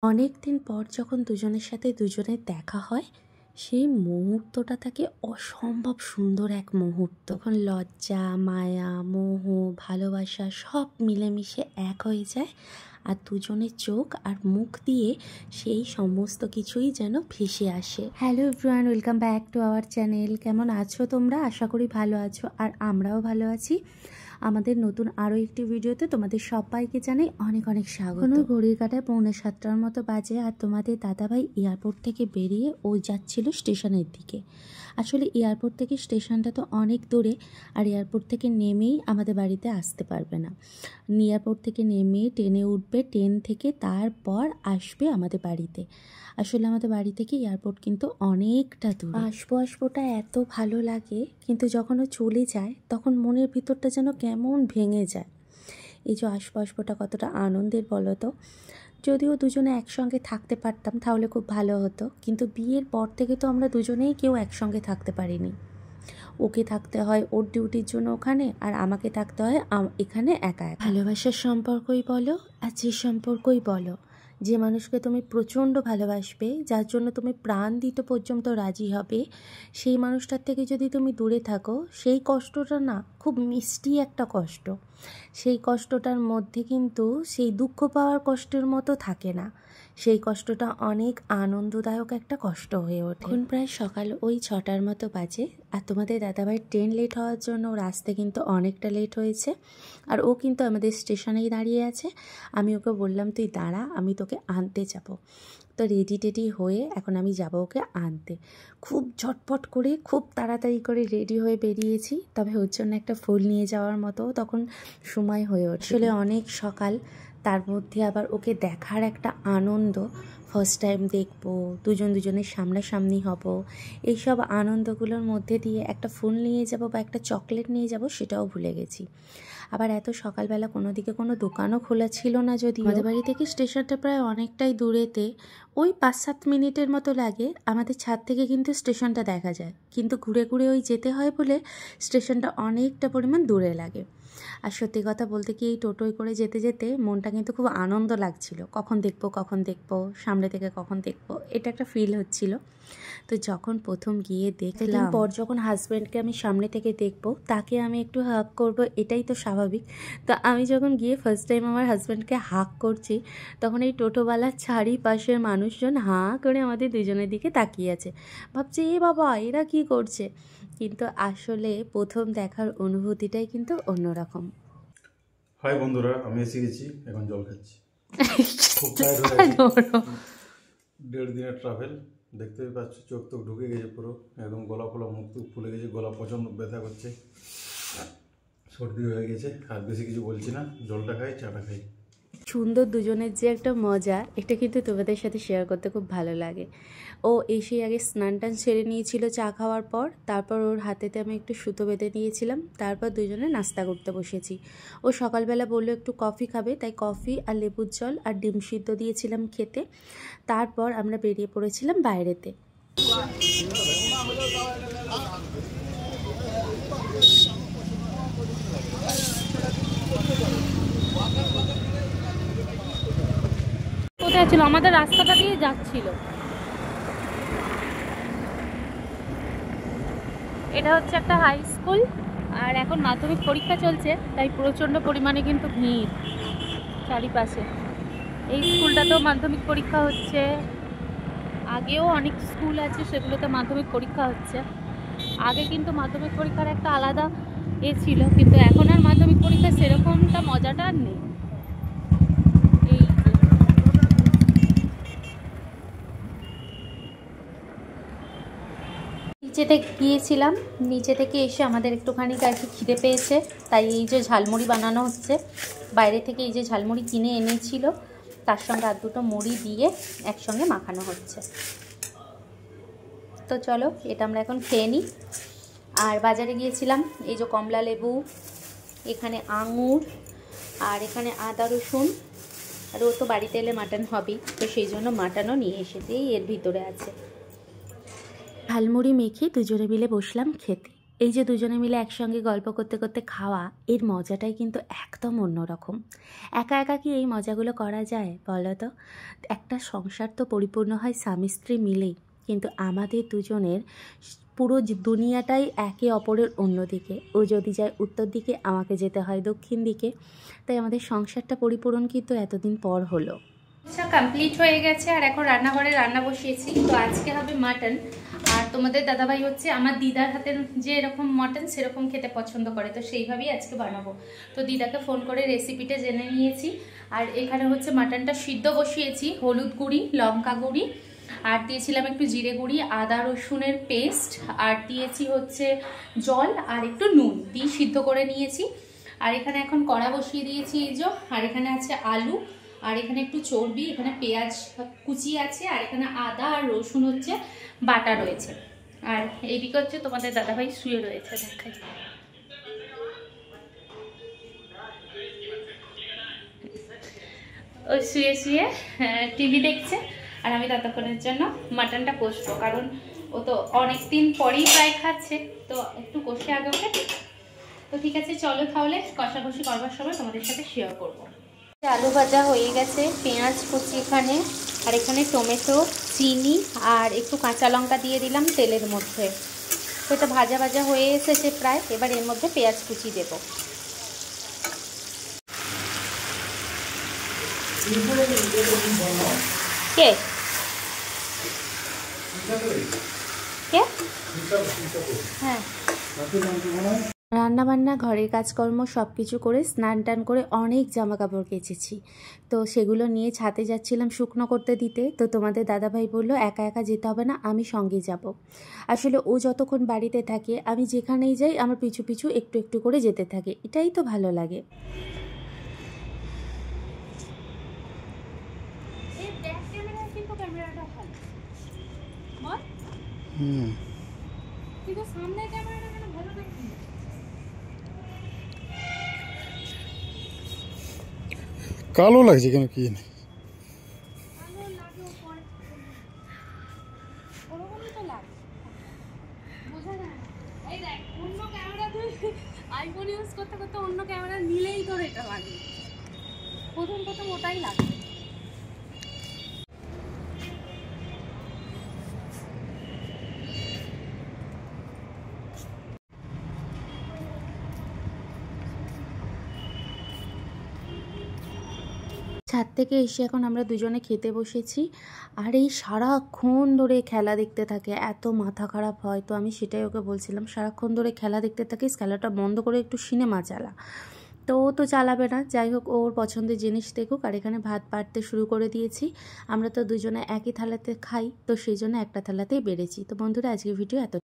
অনেক দিন পর যখন দুজনের সাথে দুজনের দেখা হয়, সেই মুহূর্তটা থাকে অসম্ভব সুন্দর এক মুহূর্ত। তখন লজ্জা, মায়া, মোহ, ভালোবাসা সব মিলেমিশে এক হয়ে যায়, আর দুজনের চোখ আর মুখ দিয়ে সেই সমস্ত কিছুই যেন ভেসে আসে। Hello everyone, welcome back to our channel. কেমন আছো তোমরা? আশা করি ভালো আছো, আর আমরাও ভালো আছি। আমাদের নতুন আরও একটি ভিডিওতে তোমাদের সবাইকে জানাই অনেক অনেক স্বাগত। ঘড়ির কাঁটায় 6:45 মতো বাজে, আর তোমাদের দাদাভাই এয়ারপোর্ট থেকে বেরিয়ে ও যাচ্ছিল স্টেশনের দিকে। আসলে এয়ারপোর্ট থেকে স্টেশনটা তো অনেক দূরে, আর এয়ারপোর্ট থেকে নেমেই আমাদের বাড়িতে আসতে পারবে না। এয়ারপোর্ট থেকে নেমে ট্রেনে উঠবে, ট্রেন থেকে তারপর আসবে আমাদের বাড়িতে। আসলে আমাদের বাড়ি থেকে এয়ারপোর্ট কিন্তু অনেকটা দূর। আসবোটা এত ভালো লাগে, কিন্তু যখন ও চলে যায় তখন মনের ভিতরটা যেন কেমন ভেঙে যায়। এই যে আসবোটা কতটা আনন্দের বলো তো। যদিও দুজনে একসঙ্গে থাকতে পারতাম তাহলে খুব ভালো হতো, কিন্তু বিয়ের পর থেকে তো আমরা দুজনেই কেউ একসঙ্গে থাকতে পারিনি। ওকে থাকতে হয় ওর ডিউটির জন্য ওখানে, আর আমাকে থাকতে হয় এখানে একা একা। ভালোবাসার সম্পর্কই বলো আর যে সম্পর্কই বলো, যে মানুষকে তুমি প্রচণ্ড ভালোবাসবে, যার জন্য তুমি প্রাণ দিতে পর্যন্ত রাজি হবে, সেই মানুষটার থেকে যদি তুমি দূরে থাকো, সেই কষ্টটা না খুব মিষ্টি একটা কষ্ট। সেই কষ্টটার মধ্যে কিন্তু সেই দুঃখ পাওয়ার কষ্টের মতো থাকে না, সেই কষ্টটা অনেক আনন্দদায়ক একটা কষ্ট হয়ে ওঠে। এখন প্রায় সকাল ওই 6টার মতো বাজে, আর তোমাদের দাদাভাইয়ের ট্রেন লেট হওয়ার জন্য ওর আসতে কিন্তু অনেকটা লেট হয়েছে, আর ও কিন্তু আমাদের স্টেশনেই দাঁড়িয়ে আছে। আমি ওকে বললাম তুই দাঁড়া, আমি তোকে আনতে যাব। তো রেডি হয়ে এখন আমি যাব ওকে আনতে। খুব ঝটপট করে খুব তাড়াতাড়ি করে রেডি হয়ে বেরিয়েছি, তবে ওর জন্য একটা ফুল নিয়ে যাওয়ার মতো তখন সময় হয়ে ওঠে। আসলে অনেক সকাল, তার মধ্যে আবার ওকে দেখার একটা আনন্দ, ফার্স্ট টাইম দেখবো, দুজনের সামনাসামনি হব, এইসব আনন্দগুলোর মধ্যে দিয়ে একটা ফুল নিয়ে যাব বা একটা চকলেট নিয়ে যাব সেটাও ভুলে গেছি। আবার এত সকালবেলা কোনো দিকে কোনো দোকানও খোলা ছিল না। যদি আমাদের বাড়ি থেকে স্টেশনটা প্রায় অনেকটাই দূরেতে, ওই 5-7 মিনিটের মতো লাগে। আমাদের ছাদ থেকে কিন্তু স্টেশনটা দেখা যায়, কিন্তু ঘুরে ওই যেতে হয় বলে স্টেশনটা অনেকটা পরিমাণ দূরে লাগে। আর সত্যি কথা বলতে কি, এই টোটোয় করে যেতে যেতে মনটা কিন্তু খুব আনন্দ লাগছিল। কখন দেখবো, সামনে থেকে কখন দেখবো, এটা একটা ফিল হচ্ছিল। তো যখন প্রথম গিয়ে দেখলাম, পর যখন হাজব্যান্ডকে আমি সামনে থেকে দেখবো, তাকে আমি একটু হাগ করবো, এটাই তো স্বাভাবিক। তো আমি যখন গিয়ে ফার্স্ট টাইম আমার হাজব্যান্ডকে হাগ করছি, তখন এই টোটোওয়ালার চারিপাশের মানুষজন হাঁ করে আমাদের দুজনের দিকে তাকিয়ে আছে। ভাবছি এ বাবা, এরা কি করছে। কিন্তু আসলে প্রথম দেখার অনুভূতিটাই কিন্তু অন্যরকম। হাই বন্ধুরা, আমি এসে গেছি, এখন জল খাচ্ছি। খুব টায়ার্ড হয়ে গেছে, 1.5 দিনের ট্রাভেল। দেখতেই পাচ্ছ চোখ তো ঢুকে গেছে পুরো, একদম গলা ফলা মুখ টুক ফুলে গেছে, গলা প্রচণ্ড ব্যথা করছে, সর্দি হয়ে গেছে। আর বেশি কিছু বলছি না, জলটা খাই, চাটা খাই। সুন্দর দুজনের যে একটা মজা, এটা কিন্তু তোমাদের সাথে শেয়ার করতে খুব ভালো লাগে। ও এসে আগে স্নান টান সেরে নিয়েছিল চা খাওয়ার পর, তারপর ওর হাতেতে আমি একটু সুতো বেঁধে দিয়েছিলাম, তারপর দুজনে নাস্তা করতে বসেছি। ও সকালবেলা বললো একটু কফি খাবে, তাই কফি আর লেবুর জল আর ডিম সিদ্ধ দিয়েছিলাম খেতে। তারপর আমরা বেরিয়ে পড়েছিলাম বাইরেতে। কোথায় ছিল? আমাদের রাস্তাটা দিয়ে যাচ্ছিল। এটা হচ্ছে একটা হাই স্কুল, আর এখন মাধ্যমিক পরীক্ষা চলছে, তাই প্রচণ্ড পরিমাণে কিন্তু ভিড় চারিপাশে। এই স্কুলটাতেও মাধ্যমিক পরীক্ষা হচ্ছে, আগেও অনেক স্কুল আছে সেগুলোতে মাধ্যমিক পরীক্ষা হচ্ছে। আগে কিন্তু মাধ্যমিক পরীক্ষার একটা আলাদা ছিল, কিন্তু এখন আর মাধ্যমিক পরীক্ষা সেরকমটা মজাটা আর নেই। নিচেতে গিয়েছিলাম, নিচে থেকে এসে আমাদের একটুখানি আর কি খিদে পেয়েছে, তাই এই যে ঝালমুড়ি বানানো হচ্ছে। বাইরে থেকে এই যে ঝালমুড়ি কিনে এনেছিল, তার সঙ্গে আর দুটো মুড়ি দিয়ে একসঙ্গে মাখানো হচ্ছে। তো চলো এটা আমরা এখন খেয়ে নিই। আর বাজারে গিয়েছিলাম, এই যে কমলা লেবু, এখানে আঙুর, আর এখানে আদা রসুন, আর ও তো বাড়িতে এলে মাটন হবেই, তো সেই জন্য মাটনও নিয়ে এসেছি, এর ভিতরে আছে। ঝালমুড়ি মেখে দুজনে মিলে বসলাম খেতে। এই যে দুজনে মিলে একসঙ্গে গল্প করতে করতে খাওয়া, এর মজাটাই কিন্তু একদম অন্যরকম। একা একা কি এই মজাগুলো করা যায় বলো তো? একটা সংসার তো পরিপূর্ণ হয় স্বামী স্ত্রী মিলেই, কিন্তু আমাদের দুজনের পুরো দুনিয়াটাই একে অপরের অন্যদিকে। ও যদি যায় উত্তর দিকে, আমাকে যেতে হয় দক্ষিণ দিকে, তাই আমাদের সংসারটা পরিপূরণ কিন্তু এতদিন পর হলো। আচ্ছা, কমপ্লিট হয়ে গেছে আর এখন রান্নাঘরে রান্না বসিয়েছি। তো আজকে হবে মাটন, আর তোমাদের দাদাভাই হচ্ছে আমার দিদার হাতের যে এরকম মাটন সেরকম খেতে পছন্দ করে, তো সেইভাবেই আজকে বানাবো। তো দিদাকে ফোন করে রেসিপিটা জেনে নিয়েছি। আর এখানে হচ্ছে মাটনটা সিদ্ধ বসিয়েছি, হলুদ গুঁড়ি, লঙ্কা গুঁড়ি, আর দিয়েছিলাম একটু জিরে গুঁড়ি, আদা রসুনের পেস্ট, আর দিয়েছি হচ্ছে জল আর একটু নুন দিয়ে সিদ্ধ করে নিয়েছি। আর এখানে এখন কড়া বসিয়ে দিয়েছি এই যে, আর এখানে আছে আলু, আর এখানে একটু চর্বি, এখানে পেঁয়াজ কুচি আছে, আর এখানে আদা আর রসুন হচ্ছে বাটা রয়েছে। আর এইদিকে হচ্ছে তোমাদের দাদাভাই শুয়ে রয়েছে, দেখাই। ও শুয়ে শুয়ে টিভি দেখছে, আর আমি ততক্ষণের জন্য মাটনটা কষবো, কারণ ও তো অনেক দিন পরেই প্রায় খাচ্ছে, তো একটু কষে আগে ওকে। তো ঠিক আছে, চলো তাহলে কষাকষি করবার সময় তোমাদের সাথে শেয়ার করবো। আলু ভাজা হয়ে গেছে, পেঁয়াজ কুচি এখানে, আর এখানে টমেটো, চিনি আর একটু কাঁচা লঙ্কা দিয়ে দিলাম তেলের মধ্যে। তো এটা ভাজা ভাজা হয়ে এসেছে প্রায়, এবার এর মধ্যে পেঁয়াজ কুচি দেবো। কে কে হ্যাঁ, রান্নাবান্না, ঘরের কাজকর্ম সব কিছু করে স্নান টান করে অনেক জামা কাপড় কেচেছি। তো সেগুলো নিয়ে ছাদে যাচ্ছিলাম শুকনো করতে দিতে। তো তোমাদের দাদাভাই বলল একা একা যেতে হবে না, আমি সঙ্গে যাব। আসলে ও যতক্ষণ বাড়িতে থাকে, আমি যেখানেই যাই আমার পিছু পিছু একটু একটু করে যেতে থাকে, এটাই তো ভালো লাগে। কালো লাগছে কেন কি জানি? আইফোন ইউজ করতে করতে অন্য ক্যামেরা নিলেই তোর এটা লাগে, প্রথম প্রথম ওটাই লাগে। ছাদ থেকে এসে এখন আমরা দুজনে খেতে বসেছি। আর এই সারাক্ষণ ধরে খেলা দেখতে থাকে, এত মাথা খারাপ হয়। তো আমি সেটাই ওকে বলছিলাম, সারাক্ষণ ধরে খেলা দেখতে থাকিস, খেলাটা বন্ধ করে একটু সিনেমা চালা। তো ও তো চালাবে না, যাই হোক ওর পছন্দের জিনিস দেখুক। আর এখানে ভাত বাড়তে শুরু করে দিয়েছি। আমরা তো দুজনে একই থালাতে খাই, তো সেই জন্য একটা থালাতেই বেড়েছি। তো বন্ধুরা, আজকের ভিডিও এত